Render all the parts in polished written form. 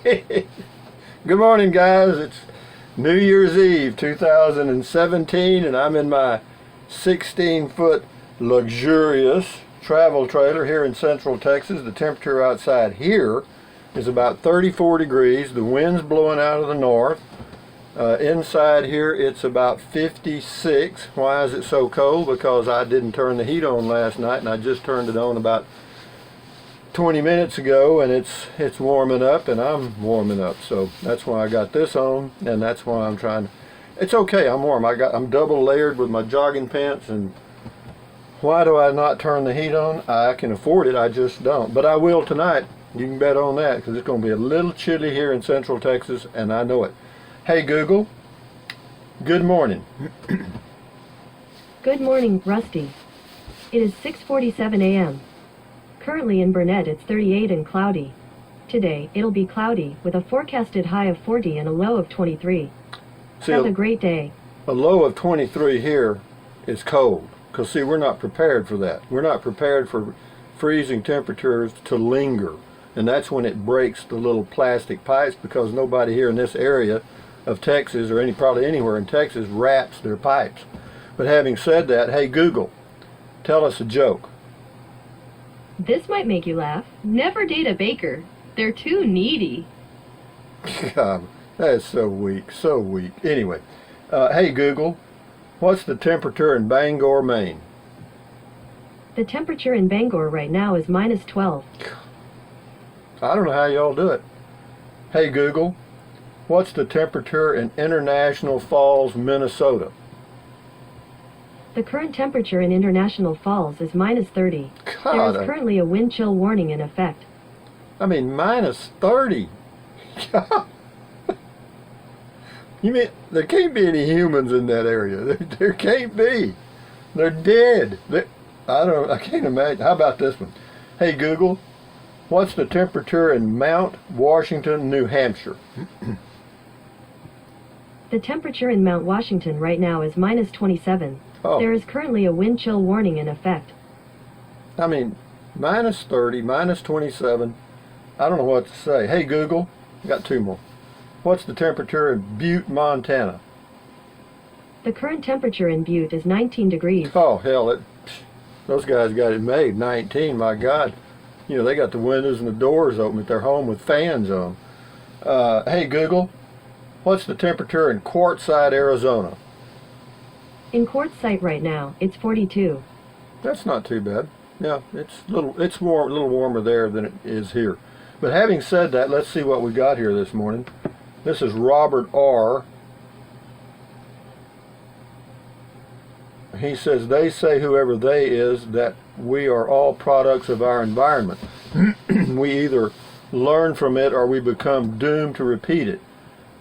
Good morning, guys. It's New Year's Eve 2017, and I'm in my 16-foot luxurious travel trailer here in Central Texas. The temperature outside here is about 34 degrees. The wind's blowing out of the north. Inside here it's about 56. Why is it so cold? Because I didn't turn the heat on last night, and I just turned it on about 20 minutes ago, and it's warming up, and I'm warming up. So that's why I got this on, and that's why I'm trying. It's okay, I'm warm. I'm double layered with my jogging pants. And why do I not turn the heat on? I can afford it, I just don't. But I will tonight. You can bet on that, because it's going to be a little chilly here in Central Texas, and I know it. Hey Google, good morning. Good morning, Rusty. It is 6:47 a.m. Currently in Burnett it's 38 and cloudy. Today it'll be cloudy with a forecasted high of 40 and a low of 23. Have a great day. A low of 23 here is cold, because see, we're not prepared for that. We're not prepared for freezing temperatures to linger, and that's when it breaks the little plastic pipes, because nobody here in this area of Texas, or probably anywhere in Texas, wraps their pipes. But having said that, hey Google, tell us a joke. This might make you laugh. Never date a baker. They're too needy. God, that's so weak, so weak. Anyway, hey Google, what's the temperature in Bangor, Maine? The temperature in Bangor right now is -12. I don't know how y'all do it. Hey Google, what's the temperature in International Falls, Minnesota? The current temperature in International Falls is -30. God, There is currently a wind chill warning in effect. I mean, -30. You mean there can't be any humans in that area? There can't be. They're dead. I can't imagine. How about this one? Hey Google, what's the temperature in Mount Washington, New Hampshire? The temperature in Mount Washington right now is -27. Oh. There is currently a wind chill warning in effect. I mean, -30, -27. I don't know what to say. Hey Google, I got two more. What's the temperature in Butte, Montana? The current temperature in Butte is 19 degrees. Oh hell, those guys got it made. 19, my God. You know, they got the windows and the doors open at their home with fans on. Hey Google, what's the temperature in Quartzsite, Arizona? In Quartzsite right now, it's 42. That's not too bad. Yeah, it's a little warmer there than it is here. But having said that, let's see what we got here this morning. This is Robert R. He says, they say, whoever they is, that we are all products of our environment. We either learn from it or we become doomed to repeat it.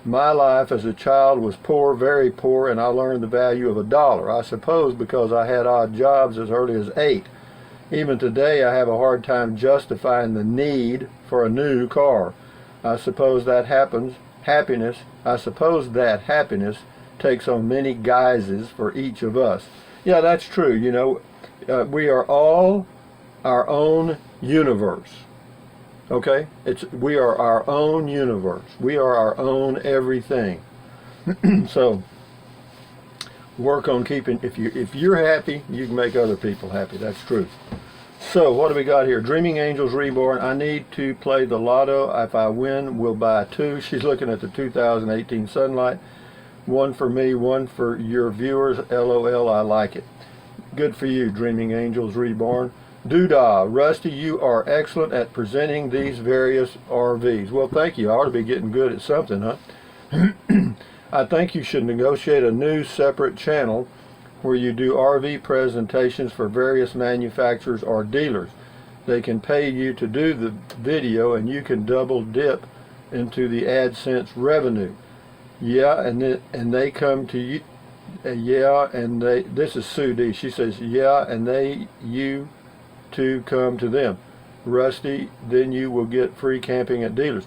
My life as a child was poor, very poor, and I learned the value of $1. I suppose because I had odd jobs as early as 8. Even today I have a hard time justifying the need for a new car. I suppose that happiness takes on many guises for each of us. Yeah, that's true. You know, we are all our own universe. Okay? We are our own universe. We are our own everything. So work on keeping, if you're happy, you can make other people happy. That's true. So what do we got here? Dreaming Angels Reborn. I need to play the lotto. If I win, we'll buy 2. She's looking at the 2018 Sunlight. 1 for me, 1 for your viewers. LOL, I like it. Good for you, Dreaming Angels Reborn. Doodah, Rusty, you are excellent at presenting these various RVs. Well, thank you. I ought to be getting good at something, huh? I think you should negotiate a new separate channel where you do RV presentations for various manufacturers or dealers. They can pay you to do the video, and you can double dip into the AdSense revenue. Yeah, and they come to you. This is Sue D. She says, yeah, and you to come to them. Rusty, then you will get free camping at dealers.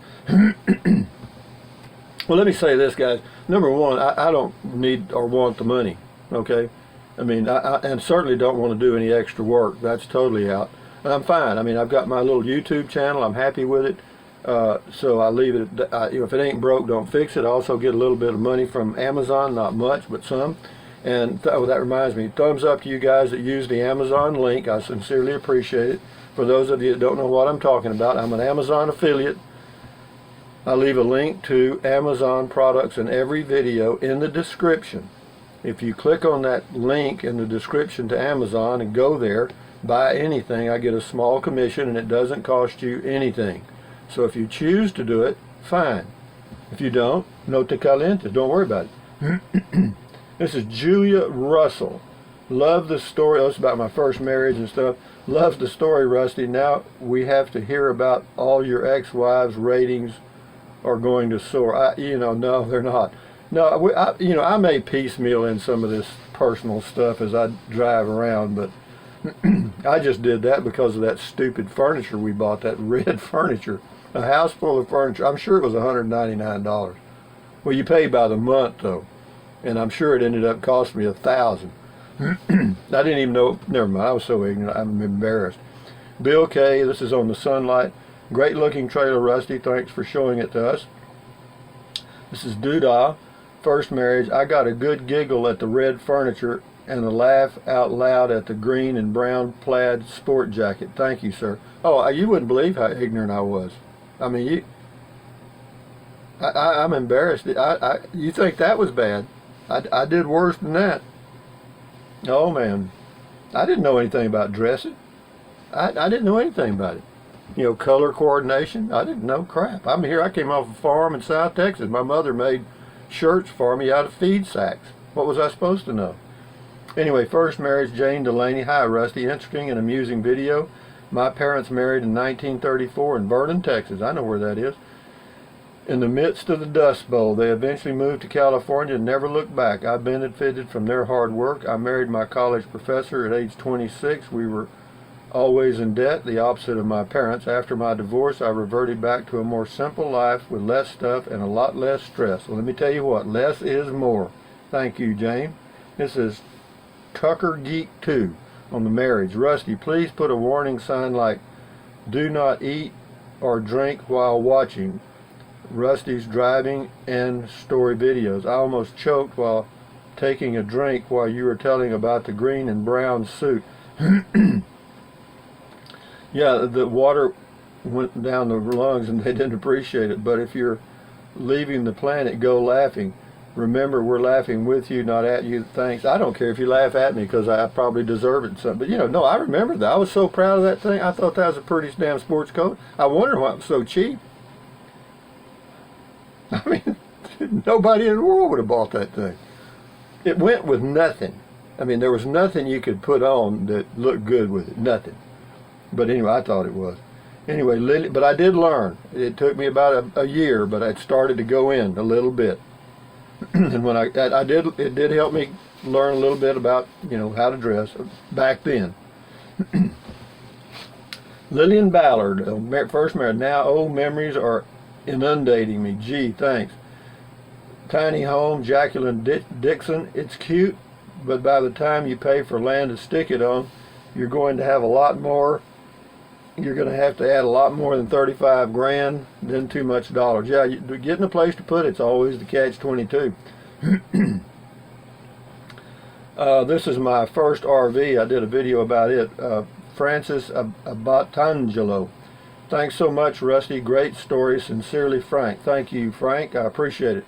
Well, let me say this, guys. Number one, I don't need or want the money, okay? I mean, and certainly don't want to do any extra work. That's totally out. And I'm fine. I mean, I've got my little YouTube channel. I'm happy with it. So I leave it. If it ain't broke, don't fix it. I also get a little bit of money from Amazon, not much, but some. And that reminds me, thumbs up to you guys that use the Amazon link. I sincerely appreciate it. For those of you that don't know what I'm talking about, I'm an Amazon affiliate. I leave a link to Amazon products in every video in the description. If you click on that link in the description to Amazon and go there, buy anything, I get a small commission, and it doesn't cost you anything. So if you choose to do it, fine. If you don't, no te caliente, don't worry about it. This is Julia Russell. Love the story. Oh, it's about my first marriage and stuff. Love the story, Rusty. Now we have to hear about all your ex-wives' ratings are going to soar. No, they're not. No, I may piecemeal in some of this personal stuff as I drive around, but I just did that because of that stupid furniture we bought, that red furniture. A house full of furniture. I'm sure it was $199. Well, you pay by the month, though. And I'm sure it ended up costing me $1,000. I didn't even know. Never mind. I was so ignorant. I'm embarrassed. Bill K. This is on the Sunlight. Great looking trailer, Rusty. Thanks for showing it to us. This is Doodah. First marriage. I got a good giggle at the red furniture and a laugh out loud at the green and brown plaid sport jacket. Thank you, sir. Oh, you wouldn't believe how ignorant I was. I mean, I'm embarrassed. You think that was bad? I did worse than that. Oh man, I didn't know anything about dressing. I didn't know anything about it. Color coordination. I didn't know crap. I'm here. I came off a farm in South Texas. My mother made shirts for me out of feed sacks. What was I supposed to know? Anyway, first marriage, Jane Delaney. Hi, Rusty. Interesting and amusing video. My parents married in 1934 in Vernon, Texas. I know where that is. In the midst of the Dust Bowl, they eventually moved to California and never looked back. I benefited from their hard work. I married my college professor at age 26. We were always in debt, the opposite of my parents. After my divorce, I reverted back to a more simple life with less stuff and a lot less stress. Well, let me tell you what, less is more. Thank you, Jane. This is Tucker Geek 2 on the marriage. Rusty, please put a warning sign like, do not eat or drink while watching Rusty's driving and story videos. I almost choked while taking a drink while you were telling about the green and brown suit. Yeah, the water went down the lungs and they didn't appreciate it. But if you're leaving the planet, go laughing. Remember, we're laughing with you, not at you. Thanks. I don't care if you laugh at me because I probably deserve it. But no, I remember that. I was so proud of that thing. I thought that was a pretty damn sports coat. I wonder why it was so cheap. I mean, nobody in the world would have bought that thing. It went with nothing. I mean, there was nothing you could put on that looked good with it. Nothing. But anyway, I thought it was. Anyway, Lily, but I did learn. It took me about a year, but I started to go in a little bit. And when I did, it did help me learn a little bit about, how to dress back then. Lillian Ballard, first married. Now old memories are inundating me. Gee, thanks. Tiny home, Jacqueline Dixon. It's cute, but by the time you pay for land to stick it on, you're going to have a lot more. You're going to have to add a lot more than 35 grand, then too much dollars. Yeah, getting a place to put it's always the catch-22. This is my first RV. I did a video about it. Francis Abatangelo. Thanks so much, Rusty. Great story. Sincerely, Frank. Thank you, Frank. I appreciate it.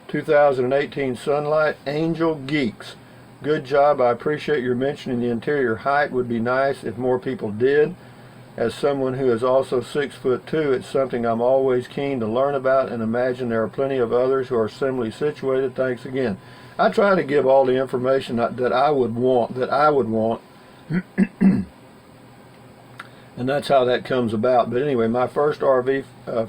2018 Sunlight. Angel Geeks. Good job. I appreciate your mentioning the interior height. Would be nice if more people did. As someone who is also 6'2", it's something I'm always keen to learn about and imagine there are plenty of others who are similarly situated. Thanks again. I try to give all the information that I would want, and that's how that comes about. But anyway, my first RV,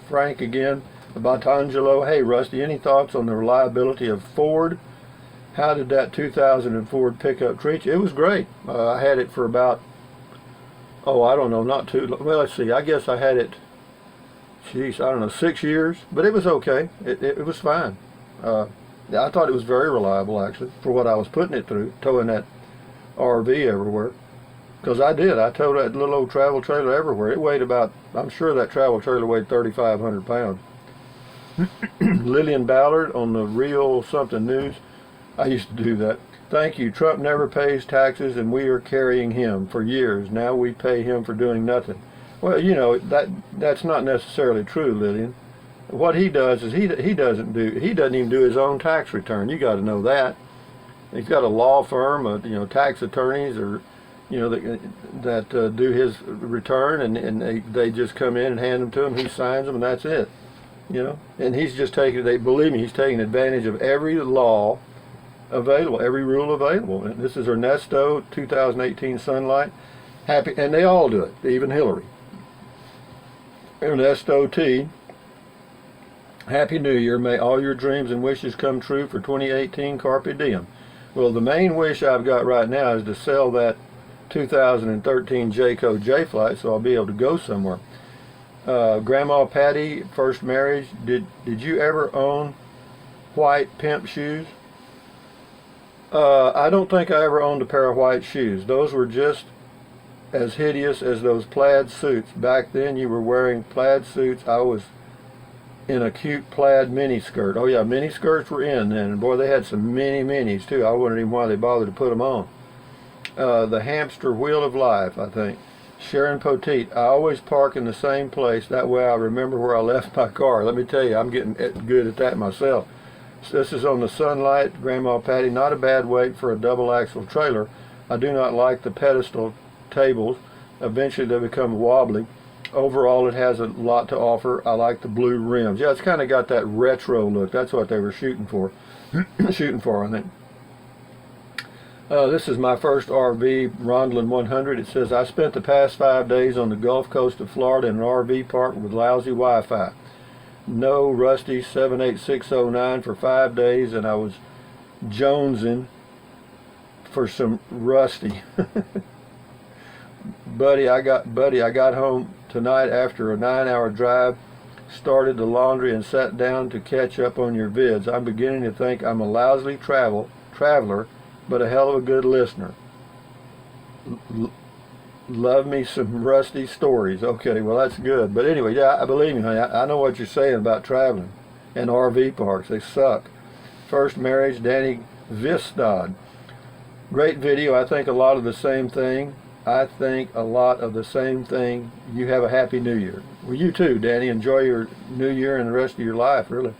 Frank again, Batangelo. Hey, Rusty, any thoughts on the reliability of Ford? How did that 2000 Ford pickup treat you? It was great. I had it for about, I don't know, not too long. Well, let's see, I guess I had it, 6 years, but it was okay. It was fine. I thought it was very reliable, actually, for what I was putting it through, towing that RV everywhere. Because I did. I towed that little old travel trailer everywhere. It weighed about, I'm sure that travel trailer weighed 3,500 pounds. Lillian Ballard on the Real Something News. I used to do that. Thank you. Trump never pays taxes and we are carrying him for years. Now we pay him for doing nothing. Well, you know, that's not necessarily true, Lillian. What he does is he doesn't even do his own tax return. You got to know that. He's got a law firm of, you know, tax attorneys or, you know, that do his return, and they just come in and hand them to him. He signs them, and that's it. You know, and he's just taking, believe me, he's taking advantage of every law available, every rule available. And this is Ernesto 2018 Sunlight. Happy, and they all do it, even Hillary. Ernesto T. Happy New Year. May all your dreams and wishes come true for 2018. Carpe diem. Well, the main wish I've got right now is to sell that 2013 Jayco J-Flight so I'll be able to go somewhere. Grandma Patty, first marriage. Did you ever own white pimp shoes? I don't think I ever owned a pair of white shoes. Those were just as hideous as those plaid suits. Back then you were wearing plaid suits. I was in a cute plaid mini skirt. Oh yeah, mini skirts were in then. And boy, they had some mini minis too. I wondered even why they bothered to put them on. The hamster wheel of life, I think. Sharon Poteet, I always park in the same place. That way I remember where I left my car. Let me tell you, I'm getting good at that myself. So this is on the Sunlight. Grandma Patty, not a bad weight for a double axle trailer. I do not like the pedestal tables. Eventually they become wobbly. Overall it has a lot to offer. I like the blue rims. Yeah, it's kind of got that retro look. That's what they were shooting for. I think. This is my first RV, Rondlin 100. It says, I spent the past 5 days on the Gulf Coast of Florida in an RV park with lousy Wi-Fi. No Rusty 78609 for 5 days, and I was jonesing for some Rusty. Buddy, I got home tonight after a 9-hour drive, started the laundry and sat down to catch up on your vids. I'm beginning to think I'm a lousy traveler, but a hell of a good listener. Love me some Rusty stories. Okay, well that's good. But anyway, yeah, believe me, honey, I know what you're saying about traveling and RV parks. They suck. First marriage, Danny Vistad. Great video. I think a lot of the same thing. You have a happy New Year. Well, you too, Danny. Enjoy your New Year and the rest of your life, really.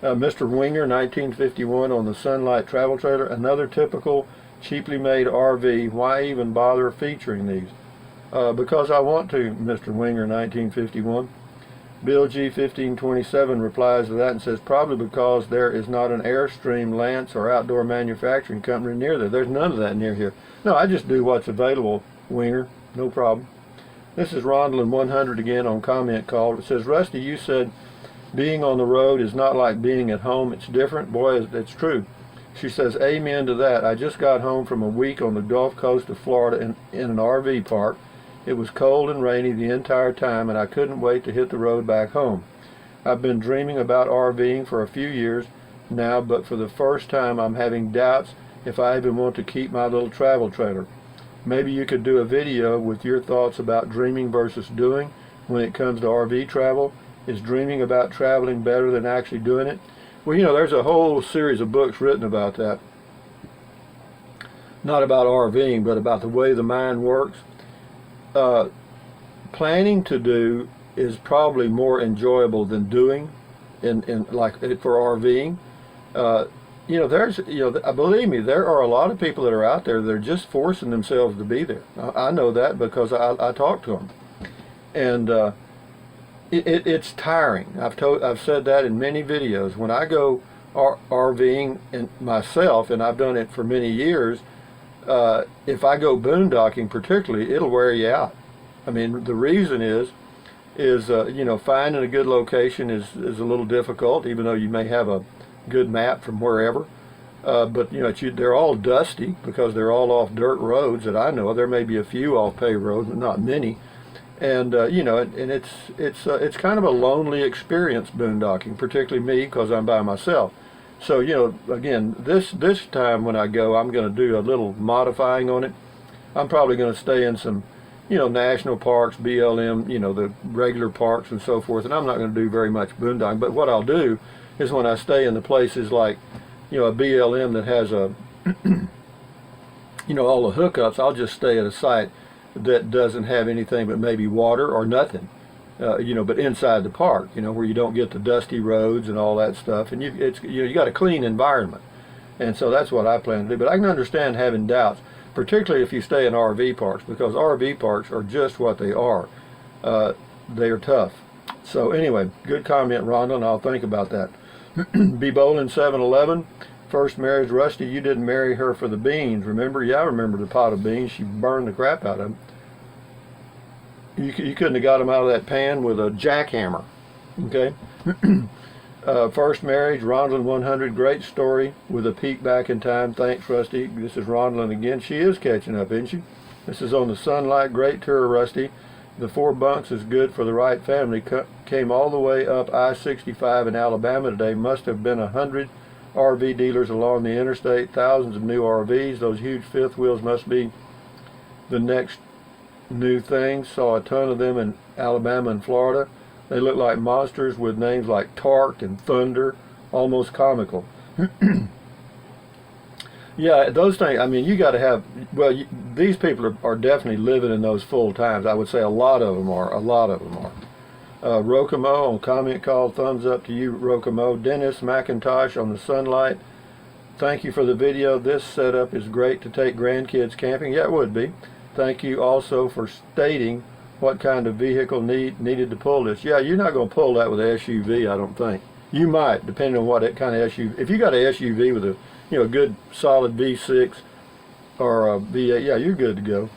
Mr. Winger, 1951 on the Sunlight travel trailer. Another typical cheaply made RV. Why even bother featuring these? Because I want to, Mr. Winger, 1951. Bill G. 1527 replies to that and says, probably because there is not an Airstream, Lance, or outdoor manufacturing company near there. There's none of that near here. No, I just do what's available, Winger. No problem. This is Rondlin 100 again on comment call. It says, Rusty, you said being on the road is not like being at home. It's different. Boy, it's true. She says, amen to that. I just got home from a week on the Gulf Coast of Florida in an RV park. It was cold and rainy the entire time, and I couldn't wait to hit the road back home. I've been dreaming about RVing for a few years now, but for the first time I'm having doubts if I even want to keep my little travel trailer. Maybe you could do a video with your thoughts about dreaming versus doing when it comes to RV travel. Is dreaming about traveling better than actually doing it? Well, you know, there's a whole series of books written about that. Not about RVing, but about the way the mind works. Planning to do is probably more enjoyable than doing in like for RVing. You know, believe me, there are a lot of people that are out there that are just forcing themselves to be there. I know that because I talk to them. And it's tiring. I've said that in many videos. When I go RVing myself, and I've done it for many years, if I go boondocking particularly, it'll wear you out. I mean, the reason is you know, finding a good location is a little difficult, even though you may have a good map from wherever. But you know, they're all dusty because they're all off dirt roads that I know of. There may be a few off paved roads, but not many. And you know, and it's kind of a lonely experience boondocking, particularly me because I'm by myself. So you know, again, this time when I go, I'm going to do a little modifying on it. I'm probably going to stay in some, national parks, BLM, the regular parks and so forth, and I'm not going to do very much boondocking. But what I'll do is when I stay in the places like, a BLM that has a, all the hookups, I'll just stay at a site that doesn't have anything but maybe water or nothing, but inside the park, where you don't get the dusty roads and all that stuff, and you got a clean environment, and so that's what I plan to do. But I can understand having doubts, particularly if you stay in RV parks, because RV parks are just what they are. They are tough. So anyway, good comment, Rhonda, and I'll think about that. B. Bolin 711. First marriage, Rusty, you didn't marry her for the beans, remember? Yeah, I remember the pot of beans. She burned the crap out of them. You couldn't have got them out of that pan with a jackhammer. Okay? First marriage, Rondlin 100, great story with a peek back in time. Thanks, Rusty. This is Rondlin again. She is catching up, isn't she? This is on the Sunlight. Great tour, Rusty. The 4 bunks is good for the right family. Came all the way up I-65 in Alabama today. Must have been 100 RV dealers along the interstate, thousands of new RVs. Those huge fifth wheels must be the next new thing. Saw a ton of them in Alabama and Florida. They look like monsters with names like Torque and Thunder, almost comical. Yeah, those things, I mean, you got to have, these people are definitely living in those full times. I would say a lot of them are. Rokomo on comment call, thumbs up to you, Rokomo. Dennis McIntosh on the Sunlight. Thank you for the video. This setup is great to take grandkids camping. Yeah, it would be. Thank you also for stating what kind of vehicle needed to pull this. Yeah, you're not going to pull that with an SUV, I don't think. You might, depending on what kind of SUV. If you got an SUV with a good solid V6 or a V8, yeah, you're good to go.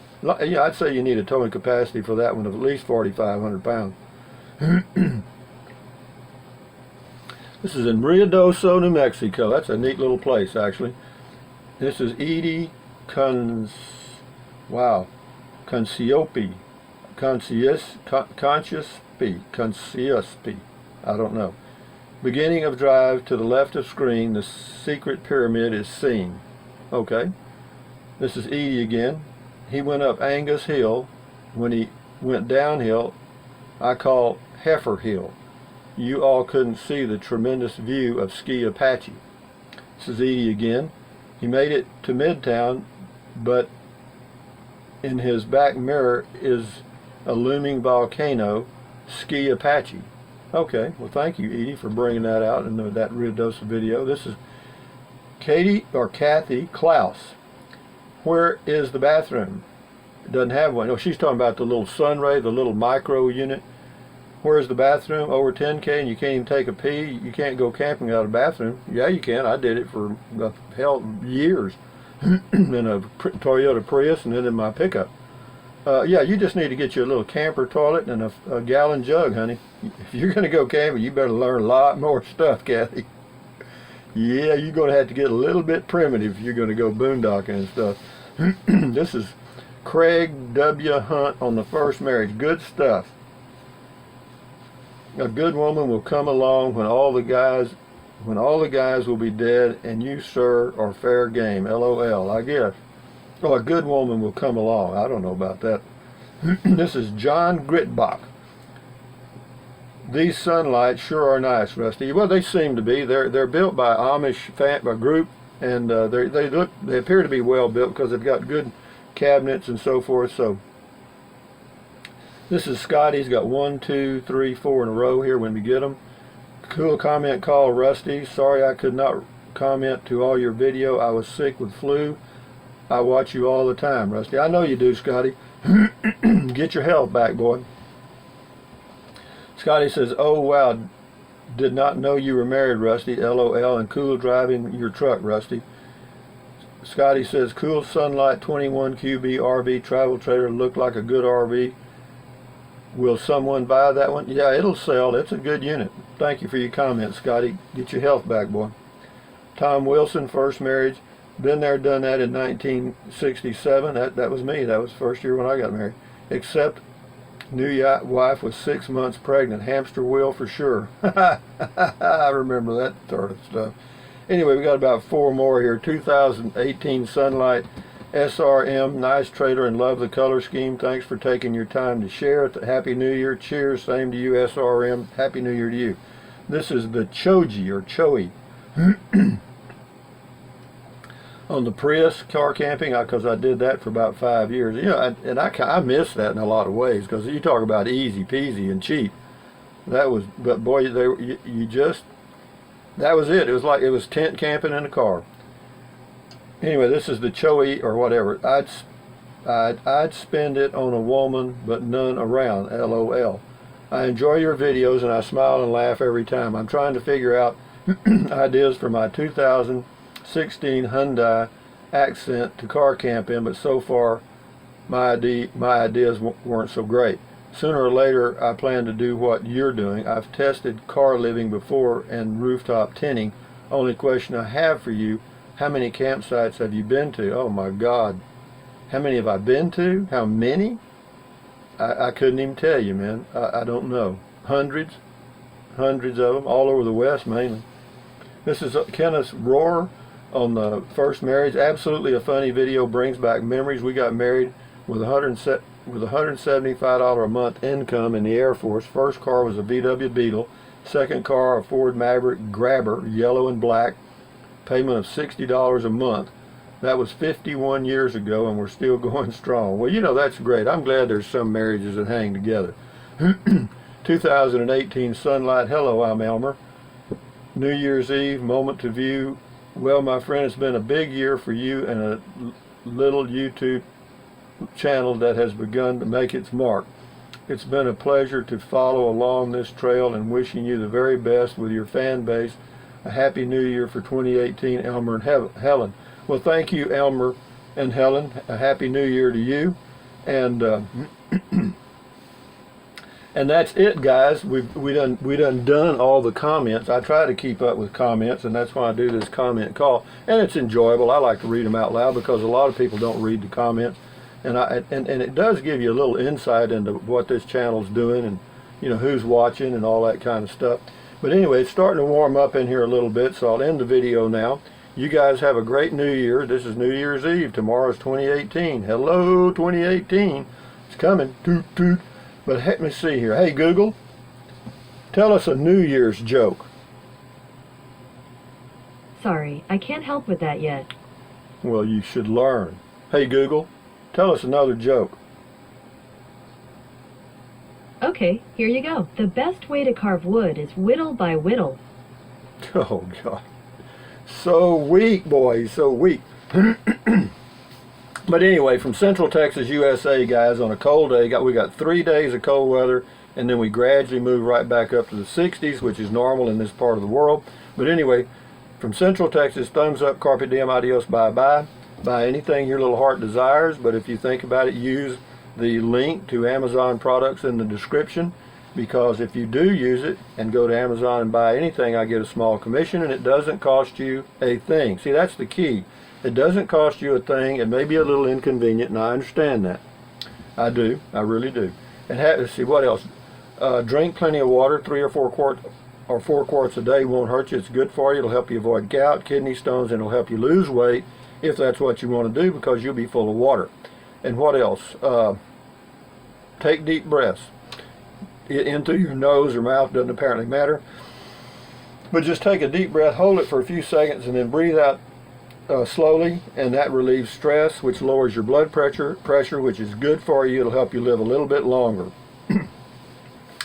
Yeah, I'd say you need a towing capacity for that one of at least 4,500 pounds. This is in Ruidoso, New Mexico. That's a neat little place, actually. This is Edie Conciopi. Conciouspi. I don't know. Beginning of drive to the left of screen, the secret pyramid is seen. Okay. This is Edie again. He went up Angus Hill. When he went downhill, I call Heifer Hill. You all couldn't see the tremendous view of Ski Apache. This is Edie again. He made it to Midtown, but in his back mirror is a looming volcano, Ski Apache. Okay, well thank you, Edie, for bringing that out in that Ruidoso video. This is Kathy Klaus. Where is the bathroom? It doesn't have one. Oh, she's talking about the little Sunray, the little micro unit. Where's the bathroom? Over 10K and you can't even take a pee. You can't go camping without a bathroom. Yeah, you can. I did it for years in a Toyota Prius and then in my pickup. Yeah, you just need to get you a little camper toilet and a gallon jug, honey. If you're going to go camping, you better learn a lot more stuff, Kathy. Yeah, you're going to have to get a little bit primitive if you're going to go boondocking and stuff. This is Craig W. Hunt on the first marriage. Good stuff. A good woman will come along when all the guys will be dead, and you, sir, are fair game. LOL, I guess. Oh, a good woman will come along. I don't know about that. This is John Gritbach. These Sunlights sure are nice, Rusty. Well, they seem to be. They're built by Amish group, and they appear to be well built because they've got good cabinets and so forth. So this is Scotty's got 1, 2, 3, 4 in a row here when we get them. Cool comment call, Rusty. Sorry I could not comment to all your video. I was sick with flu. I watch you all the time, Rusty. I know you do, Scotty. Get your health back, boy. Scotty says, oh wow, did not know you were married, Rusty. LOL, and cool driving your truck, Rusty. Scotty says, cool Sunlight 21 QB RV travel trailer, look like a good RV. Will someone buy that one? Yeah, it'll sell. It's a good unit. Thank you for your comment, Scotty. Get your health back, boy. Tom Wilson, first marriage. Been there, done that in 1967. That was me. That was the first year when I got married. Except new wife was 6 months pregnant. Hamster wheel for sure. I remember that sort of stuff. Anyway, we got about 4 more here. 2018 Sunlight SRM, nice trailer and love the color scheme. Thanks for taking your time to share it. Happy New Year. Cheers. Same to you, SRM. Happy New Year to you. This is the Choji or Choi on the Prius car camping, because I did that for about 5 years. You know, I miss that in a lot of ways, because you talk about easy peasy and cheap. That was, but boy, you just, that was it. It was tent camping in a car. Anyway, this is the Choi or whatever. I'd spend it on a woman, but none around. LOL. I enjoy your videos and I smile and laugh every time. I'm trying to figure out ideas for my 2016 Hyundai Accent to car camp in, but so far my ideas weren't so great. Sooner or later I plan to do what you're doing. I've tested car living before and rooftop tinting. Only question I have for you, how many campsites have you been to? Oh my God. How many have I been to? How many? I couldn't even tell you, man. I don't know. Hundreds of them, all over the West mainly. This is Kenneth Rohr on the first marriage. Absolutely a funny video, brings back memories. We got married with $175 a month income in the Air Force. First car was a VW Beetle. Second car, a Ford Maverick Grabber, yellow and black. Payment of $60 a month. That was 51 years ago, and we're still going strong. Well, you know, that's great. I'm glad there's some marriages that hang together. 2018 Sunlight. Hello, I'm Elmer. New Year's Eve, moment to view. Well, my friend, it's been a big year for you and a little YouTube channel that has begun to make its mark. It's been a pleasure to follow along this trail and wishing you the very best with your fan base. A happy new year for 2018, Elmer and Helen. Well, thank you, Elmer and Helen. A happy new year to you. And and that's it, guys. We done all the comments. I try to keep up with comments, and that's why I do this comment call. And it's enjoyable. I like to read them out loud because a lot of people don't read the comments, and it does give you a little insight into what this channel's doing, and you know who's watching and all that kind of stuff. But anyway, it's starting to warm up in here a little bit, so I'll end the video now. You guys have a great New Year. This is New Year's Eve. Tomorrow's 2018. Hello, 2018. It's coming. Toot, toot. But let me see here. Hey, Google, tell us a New Year's joke. Sorry, I can't help with that yet. Well, you should learn. Hey, Google, tell us another joke. Okay, here you go. The best way to carve wood is whittle by whittle. Oh, God. So weak, boys, so weak. But anyway, from Central Texas, USA, guys, on a cold day, we got 3 days of cold weather, and then we gradually move right back up to the 60s, which is normal in this part of the world. But anyway, from Central Texas, thumbs up, carpe diem, adios, bye-bye. Buy anything your little heart desires, but if you think about it, use the link to Amazon products in the description, because if you do use it and go to Amazon and buy anything, I get a small commission, and it doesn't cost you a thing. See, that's the key. It doesn't cost you a thing. It may be a little inconvenient, and I understand that. I do. I really do. And let's see, what else? Drink plenty of water. 3 or 4 quarts a day won't hurt you. It's good for you. It'll help you avoid gout, kidney stones, and it'll help you lose weight if that's what you want to do, because you'll be full of water. And what else? Take deep breaths. In through your nose or mouth, doesn't apparently matter. But just take a deep breath, hold it for a few seconds, and then breathe out slowly, and that relieves stress, which lowers your blood pressure, which is good for you. It'll help you live a little bit longer.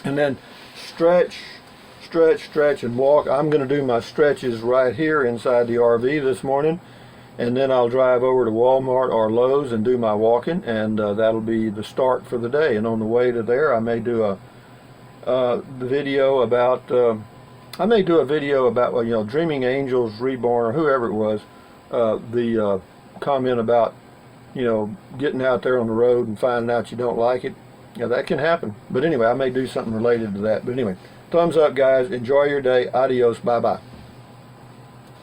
And then stretch, and walk. I'm going to do my stretches right here inside the RV this morning, and then I'll drive over to Walmart or Lowe's and do my walking, and that'll be the start for the day. And on the way to there, I may do the video about well, you know, Dreaming Angels Reborn, or whoever it was, the comment about, you know, getting out there on the road and finding out you don't like it. Yeah, that can happen. But anyway, I may do something related to that. But anyway, thumbs up, guys. Enjoy your day. Adios. Bye-bye.